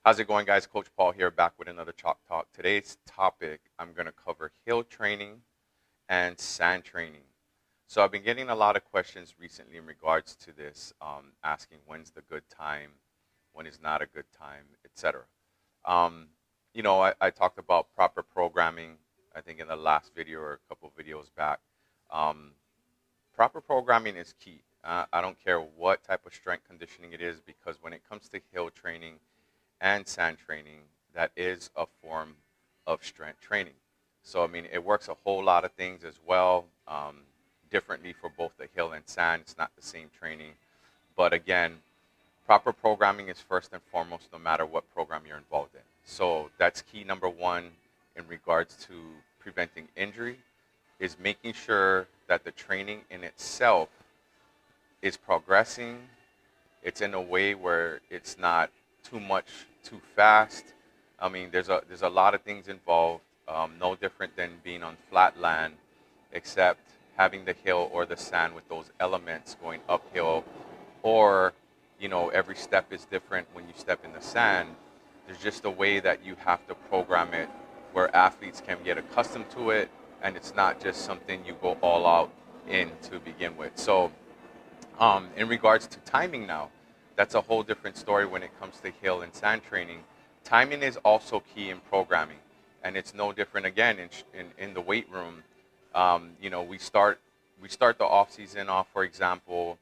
How's it going, guys? Coach Paul here, back with another Chalk Talk. Today's topic, I'm going to cover hill training and sand training. So I've been getting a lot of questions recently in regards to this, asking when's the good time, when is not a good time, etc. Um, I talked about proper programming, I think in the last video or a couple of videos back. Um, Proper programming is key. I don't care what type of strength conditioning it is, because when it comes to hill training and sand training, that is a form of strength training. So, I mean, it works a whole lot of things as well, differently for both the hill and sand. It's not the same training. But again, proper programming is first and foremost, no matter what program you're involved in. So, that's key number one in regards to preventing injury, is making sure that the training in itself is progressing. It's in a way where it's not too much too fast. I mean, there's a lot of things involved. No different than being on flat land, except having the hill or the sand with those elements going uphill, or every step is different when you step in the sand. There's just a way that you have to program it where athletes can get accustomed to it, and it's not just something you go all out in to begin with. So in regards to timing now, that's a whole different story when it comes to hill and sand training. Timing is also key in programming, and it's no different again in the weight room. We start the off season off, for example,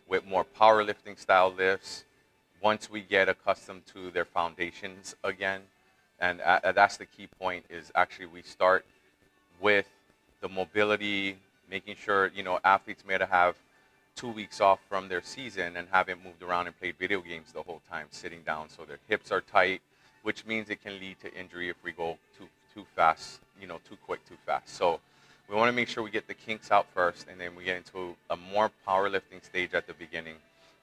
with more powerlifting style lifts. Once we get accustomed to their foundations again, and that's the key point, is actually we start with the mobility, making sure athletes may have 2 weeks off from their season and haven't moved around and played video games the whole time, sitting down, so their hips are tight, which means it can lead to injury if we go too fast, too quick, too fast. So we want to make sure we get the kinks out first, and then we get into a more powerlifting stage at the beginning,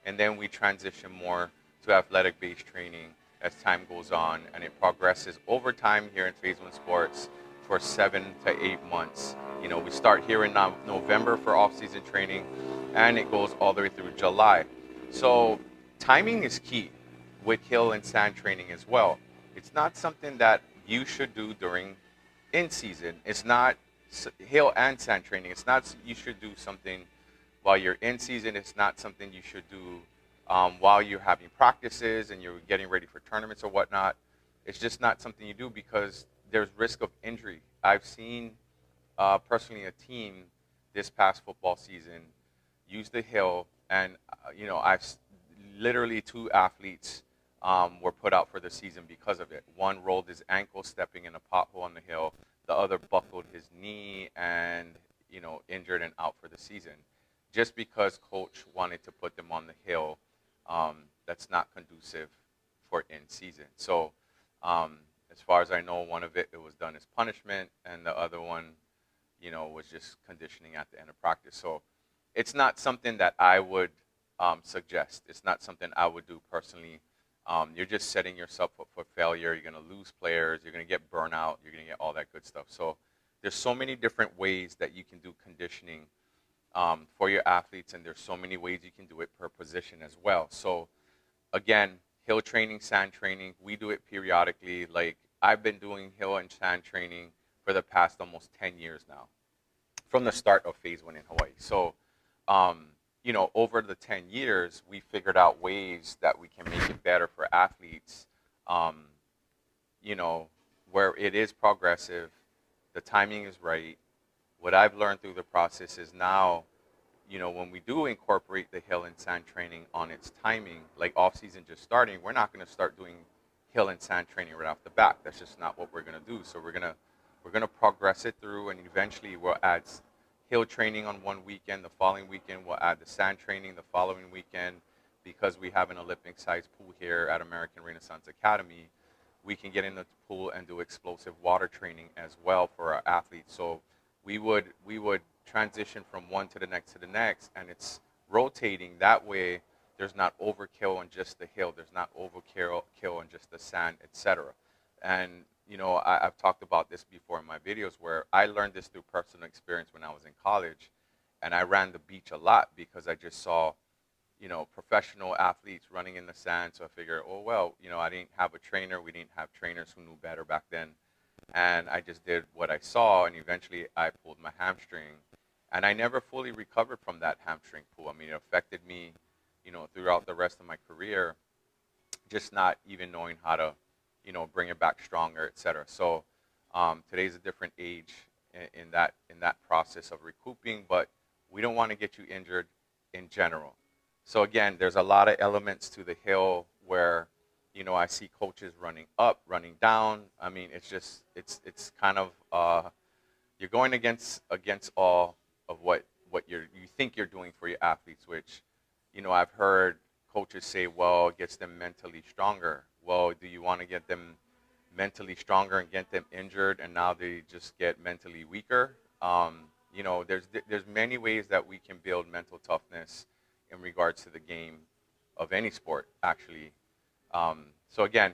and then we transition more to athletic-based training as time goes on, and it progresses over time here in Phase One Sports for 7 to 8 months. We start here in November for off-season training, and it goes all the way through July. So timing is key with hill and sand training as well. It's not something that you should do during in season. It's not hill and sand training. It's not you should do something while you're in season. It's not something you should do while you're having practices and you're getting ready for tournaments or whatnot. It's just not something you do because there's risk of injury. I've seen personally a team this past football season use the hill, and literally two athletes were put out for the season because of it. One rolled his ankle stepping in a pothole on the hill. The other buckled his knee and injured and out for the season, just because coach wanted to put them on the hill. That's not conducive for in season. So as far as I know, one of it was done as punishment, and the other one, was just conditioning at the end of practice. So it's not something that I would suggest. It's not something I would do personally. You're just setting yourself up for failure. You're going to lose players. You're going to get burnout. You're going to get all that good stuff. So there's so many different ways that you can do conditioning for your athletes, and there's so many ways you can do it per position as well. So again, hill training, sand training, we do it periodically. Like, I've been doing hill and sand training for the past almost 10 years now, from the start of Phase One in Hawaii. So over the 10 years, we figured out ways that we can make it better for athletes, you know, where it is progressive, the timing is right. What I've learned through the process is now, when we do incorporate the hill and sand training on its timing, like off season just starting, we're not going to start doing hill and sand training right off the bat. That's just not what we're going to do. So we're gonna progress it through, and eventually we'll add hill training on one weekend. The following weekend we'll add the sand training. The following weekend, because we have an Olympic-sized pool here at American Renaissance Academy, we can get in the pool and do explosive water training as well for our athletes. So we would transition from one to the next, and it's rotating. That way, there's not overkill on just the hill. There's not overkill on just the sand, etc. And I've talked about this before in my videos, where I learned this through personal experience when I was in college, and I ran the beach a lot because I just saw professional athletes running in the sand. So I figure, oh well, I didn't have a trainer. We didn't have trainers who knew better back then, and I just did what I saw, and eventually I pulled my hamstring, and I never fully recovered from that hamstring pull. I mean, it affected me, throughout the rest of my career, just not even knowing how to, bring it back stronger, etc. So today's a different age in that process of recouping, but we don't want to get you injured in general. So again, there's a lot of elements to the hill where, I see coaches running up, running down. I mean, it's kind of you're going against all of what you think you're doing for your athletes, which, I've heard coaches say, well, it gets them mentally stronger. Well, do you want to get them mentally stronger and get them injured, and now they just get mentally weaker? There's many ways that we can build mental toughness in regards to the game of any sport, actually. So again,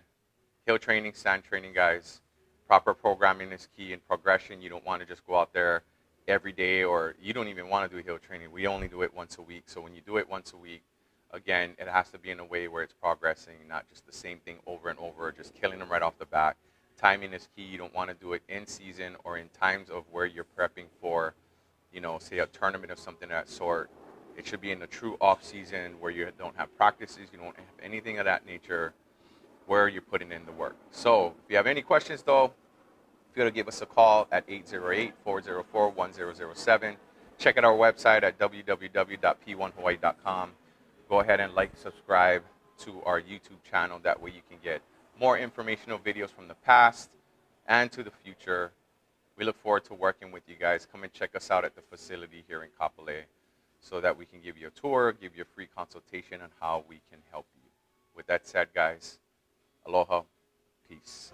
hill training, sand training, guys. Proper programming is key in progression. You don't want to just go out there every day, or you don't even want to do hill training. We only do it once a week. So when you do it once a week, again, it has to be in a way where it's progressing, not just the same thing over and over, just killing them right off the bat. Timing is key. You don't want to do it in season or in times of where you're prepping for, say a tournament or something of that sort. It should be in the true off season where you don't have practices, you don't have anything of that nature, where you're putting in the work. So if you have any questions, though, feel to give us a call at 808-404-1007. Check out our website at www.p1hawaii.com. Go ahead and like, subscribe to our YouTube channel. That way you can get more informational videos from the past and to the future. We look forward to working with you guys. Come and check us out at the facility here in Kapolei so that we can give you a tour, give you a free consultation on how we can help you. With that said, guys, aloha, peace.